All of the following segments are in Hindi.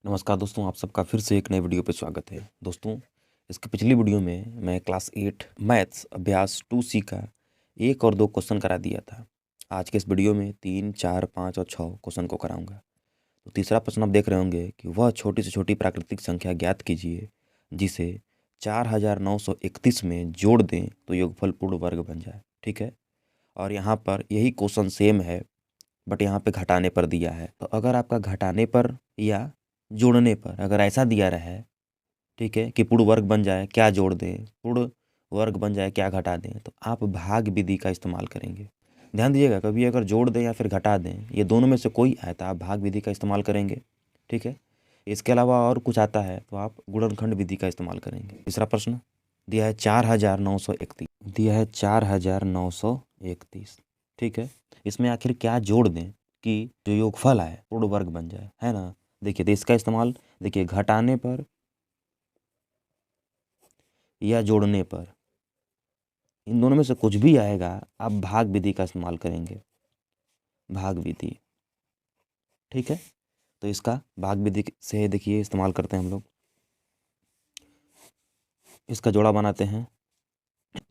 नमस्कार दोस्तों, आप सबका फिर से एक नए वीडियो पे स्वागत है। दोस्तों, इसके पिछली वीडियो में मैं क्लास 8 मैथ्स अभ्यास 2C का 1 और 2 क्वेश्चन करा दिया था। आज के इस वीडियो में 3, 4, 5 और 6 क्वेश्चन को कराऊंगा। तो तीसरा प्रश्न आप देख रहे होंगे कि वह छोटी से छोटी प्राकृतिक संख्या ज्ञात कीजिए जिसे 4931 में जोड़ दें तो योगफल पूर्ण वर्ग बन जाए। ठीक है, और यहाँ पर यही क्वेश्चन सेम है, बट यहाँ पे घटाने पर दिया है। तो अगर आपका घटाने पर या जोड़ने पर अगर ऐसा दिया रहा है, ठीक है, कि पूर्ण वर्ग बन जाए क्या जोड़ दें, पूर्ण वर्ग बन जाए क्या घटा दें, तो आप भाग विधि का इस्तेमाल करेंगे। ध्यान दीजिएगा, कभी अगर जोड़ दें या फिर घटा दें, ये दोनों में से कोई आए तो आप भाग विधि का इस्तेमाल करेंगे। ठीक है, इसके अलावा और कुछ आता है तो आप गुणनखंड विधि का इस्तेमाल करेंगे। तीसरा प्रश्न दिया है 4931, दिया है 4931। ठीक है, इसमें आखिर क्या जोड़ दें कि जो योगफल आए पूर्ण वर्ग बन जाए, है ना। देखिए, तो इसका इस्तेमाल देखिए घटाने पर या जोड़ने पर, इन दोनों में से कुछ भी आएगा आप भाग विधि का इस्तेमाल करेंगे, भाग विधि। ठीक है, तो इसका भाग विधि से देखिए इस्तेमाल करते हैं हम लोग। इसका जोड़ा बनाते हैं।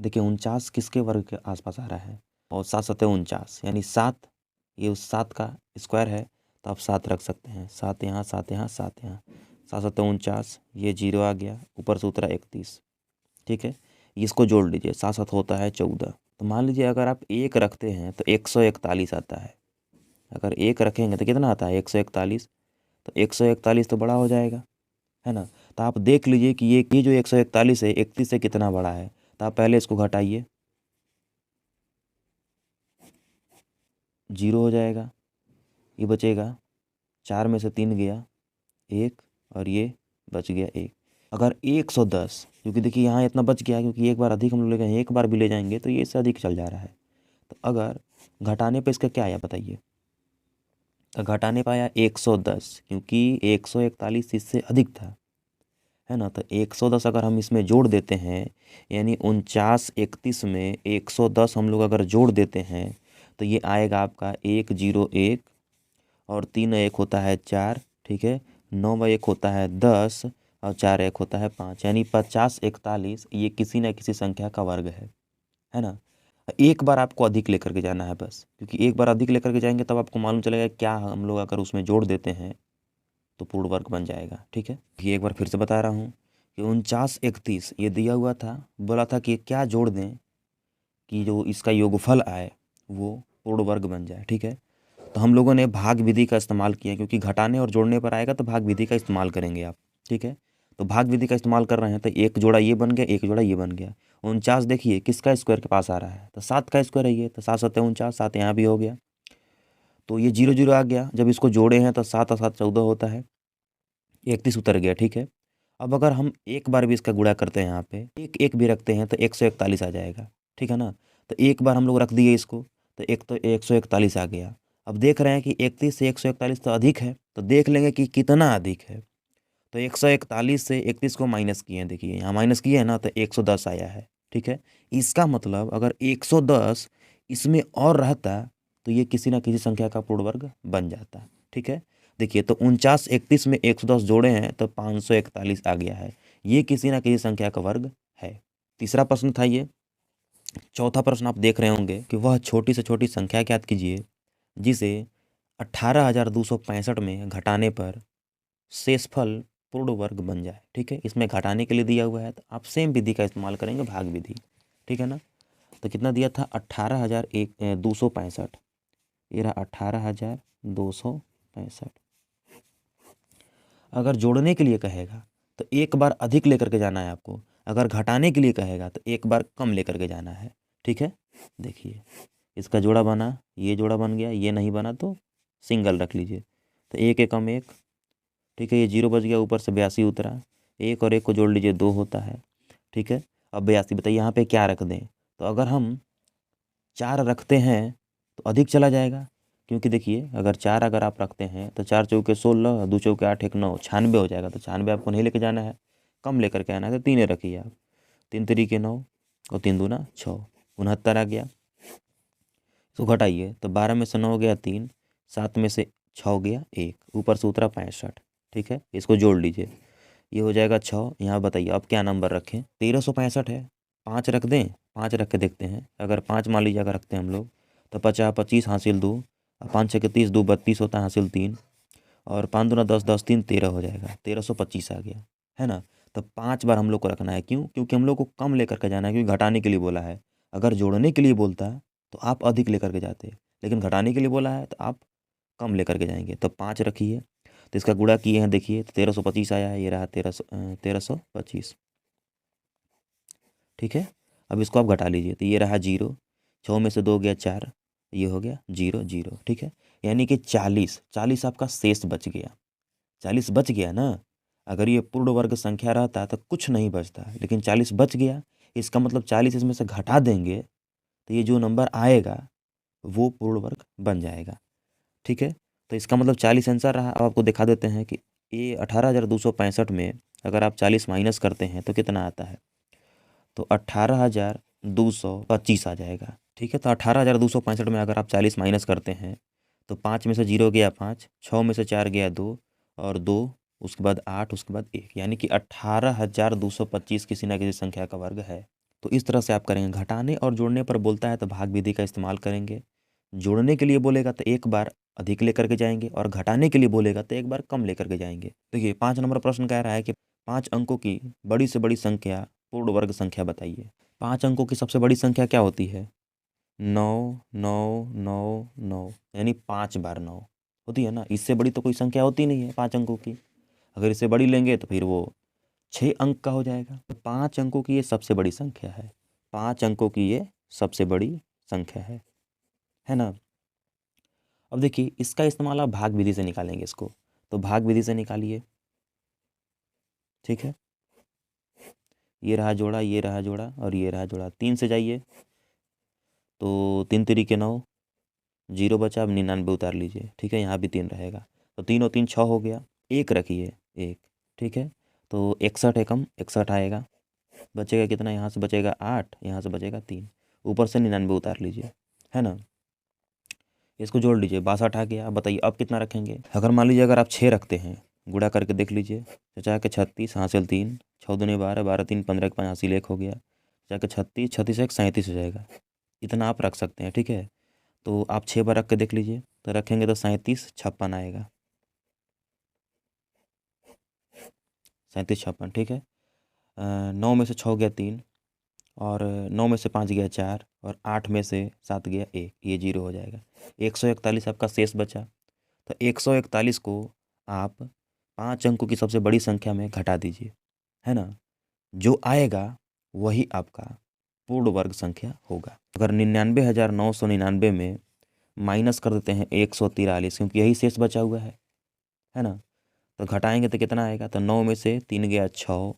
देखिए 49 किसके वर्ग के आसपास आ रहा है, और 7 7 49 यानी 7, ये उस 7 का स्क्वायर है, तो आप 7 रख सकते हैं। 7 यहाँ, 7 यहाँ, 7 यहाँ, 7 7 49, ये 0 आ गया, ऊपर से उतरा 31। ठीक है, इसको जोड़ लीजिए, 7 7 होता है 14। तो मान लीजिए अगर आप 1 रखते हैं तो 141 आता है। अगर 1 रखेंगे तो कितना आता है 141, तो 141 तो बड़ा हो जाएगा, है ना। तो आप देख लीजिए कि ये जो 141 है 31 से कितना बड़ा है, तो आप पहले इसको घटाइए, 0 हो जाएगा, ये बचेगा, 4 में से 3 गया 1, और ये बच गया 1। अगर 110, क्योंकि देखिए यहाँ इतना बच गया क्योंकि एक बार अधिक हम लोग ले गए, एक बार भी ले जाएंगे तो ये इससे अधिक चल जा रहा है। तो अगर घटाने पे इसका क्या आया बताइए, तो घटाने पे आया 110, क्योंकि 141 इससे अधिक था, है ना। तो 110 अगर हम इसमें जोड़ देते हैं, यानी 49 31 में 110 हम लोग अगर जोड़ देते हैं, तो ये आएगा आपका 101, और 3 1 होता है 4, ठीक है, 9 1 होता है 10, और 4 1 होता है 5, यानी 50 41 ये किसी न किसी संख्या का वर्ग है ना। एक बार आपको अधिक लेकर के जाना है बस, क्योंकि एक बार अधिक लेकर के जाएंगे तब आपको मालूम चलेगा क्या हम लोग अगर उसमें जोड़ देते हैं तो पूर्ण वर्ग बन जाएगा। ठीक है, ये एक बार फिर से बता रहा हूँ कि 49 31 ये दिया हुआ था, बोला था कि क्या जोड़ दें कि जो इसका योगफल आए वो पूर्ण वर्ग बन जाए। ठीक है, तो हम लोगों ने भाग विधि का इस्तेमाल किया, क्योंकि घटाने और जोड़ने पर आएगा तो भाग विधि का इस्तेमाल करेंगे आप। ठीक है, तो भाग विधि का इस्तेमाल कर रहे हैं, तो एक जोड़ा ये बन गया, एक जोड़ा ये बन गया। 49 देखिए किसका स्क्वायर के पास आ रहा है, तो 7 का स्क्वायर है ये, तो 7 7 49, 7 यहाँ भी हो गया, तो ये 0 0 आ गया। जब इसको जोड़े हैं तो 7 और 7 14 होता है, 31 उतर गया। ठीक है, अब अगर हम एक बार भी इसका गुणा करते हैं, यहाँ पे एक एक भी रखते हैं तो 141 आ जाएगा। ठीक है ना, तो एक बार हम लोग रख दिए इसको, तो 141 आ गया। अब देख रहे हैं कि 31 से 141 तो अधिक है, तो देख लेंगे कि कितना अधिक है। तो 141 से 31 को माइनस किए हैं, देखिए यहाँ माइनस किए हैं ना, तो 110 आया है। ठीक है, इसका मतलब अगर 110 इसमें और रहता तो ये किसी ना किसी संख्या का पूर्ण वर्ग बन जाता। ठीक है, देखिए तो 49 31 में 110 जोड़े हैं तो 541 आ गया है, ये किसी ना किसी संख्या का वर्ग है। तीसरा प्रश्न था ये। चौथा प्रश्न आप देख रहे होंगे कि वह छोटी से छोटी संख्या ज्ञात कीजिए जिसे 18,265 में घटाने पर शेषफल पूर्ण वर्ग बन जाए। ठीक है, इसमें घटाने के लिए दिया हुआ है तो आप सेम विधि का इस्तेमाल करेंगे, भाग विधि। ठीक है ना, तो कितना दिया था 18,265, ये रहा 18,265। अगर जोड़ने के लिए कहेगा तो एक बार अधिक लेकर के जाना है आपको, अगर घटाने के लिए कहेगा तो एक बार कम लेकर के जाना है। ठीक है, देखिए इसका जोड़ा बना, ये जोड़ा बन गया, ये नहीं बना तो सिंगल रख लीजिए, तो एक एक कम एक। ठीक है, ये 0 बच गया, ऊपर से 82 उतरा, एक और एक को जोड़ लीजिए 2 होता है। ठीक है, अब 82 बताइए यहाँ पे क्या रख दें, तो अगर हम 4 रखते हैं तो अधिक चला जाएगा, क्योंकि देखिए अगर 4 अगर आप रखते हैं तो 4 चौके 16, 2 चौके 8, 1 9, 96 हो जाएगा। तो 96 आपको नहीं लेके जाना है, कम लेकर के आना है, तो 3 रखिए आप, 3 तरीके 9 और 3 दूना 6, 69 आ गया। तो घटाइए, तो 12 में से 9 गया 3, 7 में से 6 गया 1, ऊपर से उतरा 65। ठीक है, इसको जोड़ लीजिए, ये हो जाएगा 6। यहाँ बताइए अब क्या नंबर रखें, 1365 है, 5 रख दें, 5 रख के देखते हैं। अगर 5 मान लीजिए अगर रखते हैं हम लोग तो 50 25 हासिल 2, 5 6 30 2 32 होता है हासिल 3, और 5 दूना 10 10 3 13 हो जाएगा, 1325 आ गया, है ना। तो 5 बार हम लोग को रखना है, क्यों? क्योंकि हम लोग को कम लेकर के जाना है, क्योंकि घटाने के लिए बोला है। अगर जोड़ने के लिए बोलता है तो आप अधिक लेकर के जाते, लेकिन घटाने के लिए बोला है तो आप कम लेकर के जाएंगे। तो 5 रखिए, तो इसका गुणा किए हैं, देखिए तो 1325 आया है, ये रहा 1325, ठीक है। अब इसको आप घटा लीजिए, तो ये रहा 0, 6 में से 2 गया 4, ये हो गया 0 0, ठीक है। यानी कि 40 आपका शेष बच गया, 40 बच गया ना। अगर ये पूर्ण वर्ग संख्या रहता तो कुछ नहीं बचता, लेकिन 40 बच गया, इसका मतलब 40 इसमें से घटा देंगे तो ये जो नंबर आएगा वो पूर्ण वर्ग बन जाएगा, ठीक है। तो इसका मतलब 40 आंसर रहा। अब आपको दिखा देते हैं कि ये 18,265 में अगर आप 40 माइनस करते हैं तो कितना आता है, तो 18,225 आ जाएगा, ठीक है। तो 18,265 में अगर आप 40 माइनस करते हैं तो 5 में से 0 गया 5, 6 में से 4 गया 2, और 2 उसके बाद 8 उसके बाद 1, यानी कि 18,225 किसी ना किसी संख्या का वर्ग है। तो इस तरह से आप करेंगे। घटाने और जोड़ने पर बोलता है तो भाग विधि का इस्तेमाल करेंगे, जोड़ने के लिए बोलेगा तो एक बार अधिक लेकर के जाएंगे, और घटाने के लिए बोलेगा तो एक बार कम लेकर के जाएंगे। देखिए 5 नंबर प्रश्न कह रहा है कि 5 अंकों की बड़ी से बड़ी संख्या पूर्ण वर्ग संख्या बताइए। 5 अंकों की सबसे बड़ी संख्या क्या होती है? 9 9 9 9, यानी 5 बार 9 होती है ना। इससे बड़ी तो कोई संख्या होती नहीं है 5 अंकों की। अगर इससे बड़ी लेंगे तो फिर वो 6 अंक का हो जाएगा। तो 5 अंकों की ये सबसे बड़ी संख्या है, 5 अंकों की ये सबसे बड़ी संख्या है ना। अब देखिए इसका इस्तेमाल आप भाग विधि से निकालेंगे इसको, तो भाग विधि से निकालिए, ठीक है। ये रहा जोड़ा, ये रहा जोड़ा, और ये रहा जोड़ा, 3 से जाइए तो 3 तिरी 9, 0 बचा, अब 99 उतार लीजिए, ठीक है। यहाँ भी 3 रहेगा, तो 3 और 3 6 हो गया, 1 रखिए 1, ठीक है। तो 61 एकम 61 आएगा, बचेगा कितना, यहाँ से बचेगा 8, यहाँ से बचेगा 3, ऊपर से 99 उतार लीजिए, है ना। इसको जोड़ लीजिए, 62 आ गया। अब बताइए अब कितना रखेंगे। अगर मान लीजिए अगर आप 6 रखते हैं, गुणा करके देख लीजिए, चाचा के 36 हासिल 3, 6 दूनी 12, 12 3 15 के 5 हासिल 1 हो गया, चाचा के 36 36 1 37 हो जाएगा। इतना आप रख सकते हैं, ठीक है। तो आप 6 बार रख के देख लीजिए, तो रखेंगे तो 37 56 आएगा, 37 56, ठीक है। 9 में से 6 गया 3, और 9 में से 5 गया 4, और 8 में से 7 गया 1, ये 0 हो जाएगा। 141 आपका शेष बचा। तो 141 को आप 5 अंकों की सबसे बड़ी संख्या में घटा दीजिए, है ना। जो आएगा वही आपका पूर्ण वर्ग संख्या होगा। अगर 99,999 में माइनस कर देते हैं 143, क्योंकि यही शेष बचा हुआ है ना, तो घटाएंगे तो कितना आएगा, तो 9 में से 3 गया 6,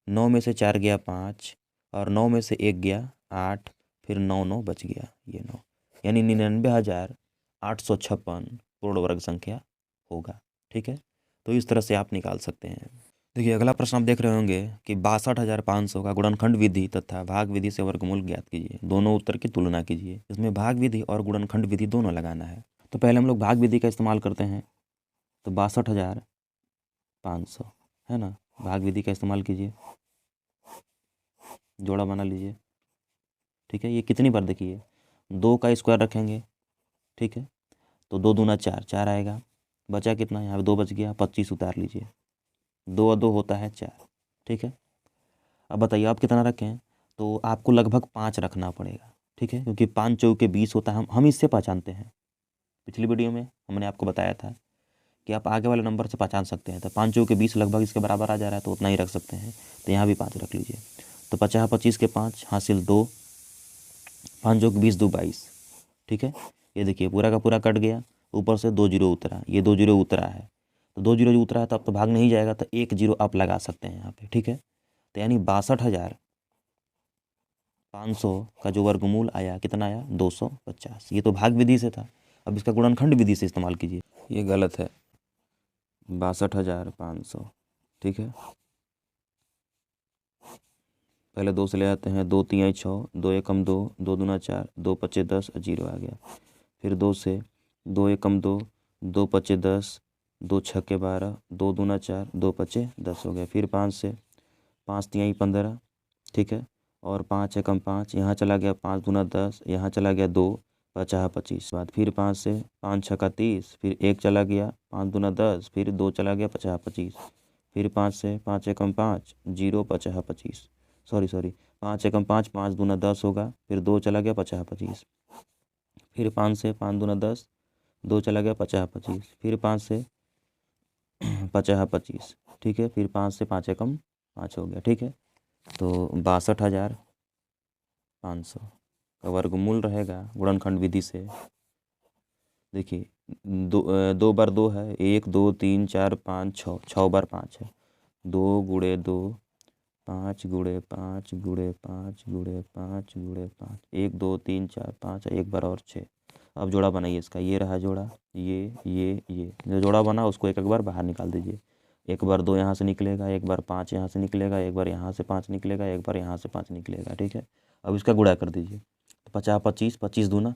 9 में से 4 गया 5, और 9 में से 1 गया 8, फिर 9 9 बच गया, ये 9, यानी 99,856 पूर्ण वर्ग संख्या होगा, ठीक है। तो इस तरह से आप निकाल सकते हैं। देखिए अगला प्रश्न आप देख रहे होंगे कि 62,500 का गुणनखंड विधि तथा भाग विधि से वर्गमूल ज्ञात कीजिए, दोनों उत्तर की तुलना कीजिए। इसमें भाग विधि और गुणनखंड विधि दोनों लगाना है। तो पहले हम लोग भाग विधि का इस्तेमाल करते हैं, तो 62,500, है ना। भाग विधि का इस्तेमाल कीजिए, जोड़ा बना लीजिए, ठीक है। ये कितनी बार देखिए, 2 का स्क्वायर रखेंगे, ठीक है। तो 2 दूना 4, 4 आएगा, बचा कितना, यहाँ पे 2 बच गया, 25 उतार लीजिए, 2 और 2 होता है 4, ठीक है। अब बताइए आप कितना रखें, तो आपको लगभग 5 रखना पड़ेगा, ठीक है, क्योंकि 5 चौके 20 होता है। हम इससे पहचानते हैं, पिछली वीडियो में हमने आपको बताया था कि आप आगे वाले नंबर से पहचान सकते हैं। तो 5 चौके 20 लगभग इसके बराबर आ जा रहा है, तो उतना ही रख सकते हैं। तो यहाँ भी 5 रख लीजिए, तो 50 25 के 5 हासिल 2, 5 चौके 20 2 22, ठीक है। ये देखिए पूरा का पूरा कट गया, ऊपर से 2 जीरो उतरा, ये 2 जीरो उतरा है, तो 2 जीरो जो उतरा है तो अब तो भाग नहीं जाएगा, तो 1 जीरो आप लगा सकते हैं यहाँ पे, ठीक है। तो यानी 62,500 का जो वर्गमूल आया कितना आया, 250। ये तो भाग विधि से था। अब इसका गुणनखंड विधि से इस्तेमाल कीजिए। ये गलत है, 62,500, ठीक है। पहले 2 से ले आते हैं, 2 3 6, 2 एकम 2, 2 दूना 4, 2 पच्चे 10, 0 आ गया। फिर 2 से, 2 एकम 2, 2 पच्चे 10, 2 छक्के 12, 2 दूना 4, 2 पचे 10 हो गया। फिर 5 से 5 तिहाई 15, ठीक है। और 5 एकम 5, यहाँ चला गया 5 दूना 10, यहाँ चला गया 2, 50 25 बाद। फिर 5 से 5 छक्का 30, फिर 1 चला गया 5 दूना 10, फिर 2 चला गया 50 25। फिर 5 से 5 एकम 5, 0 50 25, सॉरी 5 एकम 5, 5 दूना 10 होगा, फिर 2 चला गया 50 25। फिर 5 से 5 दूना 10, 2 चला गया 50 25। फिर 5 से 50 25, ठीक है। फिर 5 से 5 एकम 5 हो गया, ठीक है। तो 62,500 का वर्गमूल रहेगा गुणनखंड विधि से। देखिए 2 बार 2 है, 1 2 3 4 5 6, 6 बार 5 है, 2 गुणे 2, 5 गुणे 5 गुणे 5 गुणे 5 गुणे 5, 1 2 3 4 5, एक बार और 6। अब जोड़ा बनाइए इसका, ये रहा जोड़ा, ये जो जोड़ा बना उसको एक एक बार बाहर निकाल दीजिए। एक बार 2 यहाँ से निकलेगा, एक बार 5 यहाँ से निकलेगा, एक बार यहाँ से 5 निकलेगा, एक बार यहाँ से 5 निकलेगा, ठीक है। अब इसका गुणा कर दीजिए। तो 50 25, 25 दूना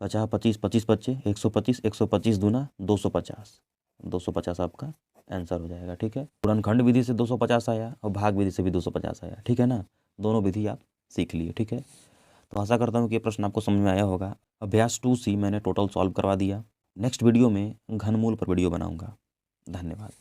50 25, 25 पच्चे 125, 125 दूना 250, 250 आपका आंसर हो जाएगा, ठीक है। गुणनखंड विधि से 250 आया और भाग विधि से भी 250 आया, ठीक है ना। दोनों विधि आप सीख लिए, ठीक है। तो आशा करता हूँ कि ये प्रश्न आपको समझ में आया होगा। अभ्यास 2C मैंने टोटल सॉल्व करवा दिया। नेक्स्ट वीडियो में घनमूल पर वीडियो बनाऊंगा। धन्यवाद।